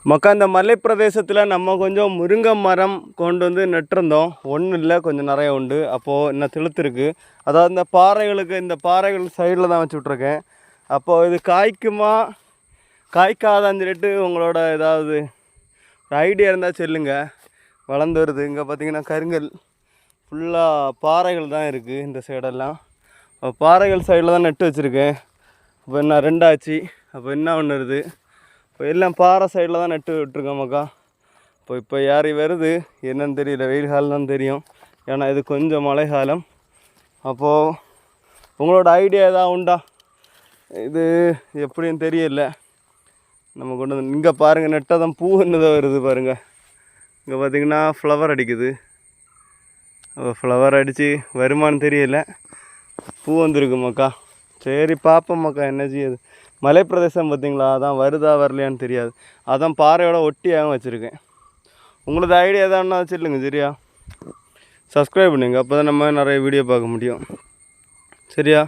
மக்கா இந்த மலை பிரதேசத்தில் நம்ம கொஞ்சம் முருங்கை மரம் கொண்டு வந்து நட்டிருந்தோம். ஒன்றும் இல்லை, கொஞ்சம் நிறைய உண்டு. அப்போது இன்னும் திழுத்துருக்கு. அதாவது இந்த பாறைகளுக்கு, இந்த பாறைகள் சைடில் தான் வச்சு விட்ருக்கேன். அப்போது இது காய்க்குமா காய்க்காதான்னு சொல்லிட்டு உங்களோட ஏதாவது ஒரு ஐடியா இருந்தால் சொல்லுங்கள். வளர்ந்து வருது. இங்கே பார்த்தீங்கன்னா கருங்கல் ஃபுல்லாக பாறைகள் தான் இருக்குது இந்த சைடெல்லாம். பாறைகள் சைடில் தான் நட்டு வச்சுருக்கேன். இப்போ என்ன ரெண்டாச்சு. அப்போ என்ன ஒன்று வருது. இப்போ எல்லாம் பாறை சைடில் தான் நட்டு விட்டுருக்கோம் மக்கா. இப்போ யாரி வருது என்னன்னு தெரியல. வெயில் காலம் தான் தெரியும், ஏன்னா இது கொஞ்சம் மழை காலம். அப்போது உங்களோட ஐடியா எதாவது உண்டா? இது எப்படின்னு தெரியல. நம்ம கொண்டு வந்து இங்கே பாருங்கள், நெட்டால் பூ என்னதான் வருது பாருங்கள். இங்கே பார்த்திங்கன்னா ஃப்ளவர் அடிக்குது. ஃப்ளவர் அடித்து வருமானு தெரியல, பூ வந்துருக்கு மக்கா. சரி பார்ப்போம் மக்கா, என்ன செய்யுது. மலை பிரதேசம் பார்த்திங்களா, அதான் வருதா வரலையான்னு தெரியாது. அதான் பாறையோட ஒட்டியாகவும் வச்சுருக்கேன். உங்களுக்கு ஐடியா எதான்னா சொல்லுங்க சரியா. சப்ஸ்கிரைப் பண்ணுங்க, அப்போ தான் நம்ம நிறைய வீடியோ பார்க்க முடியும் சரியா.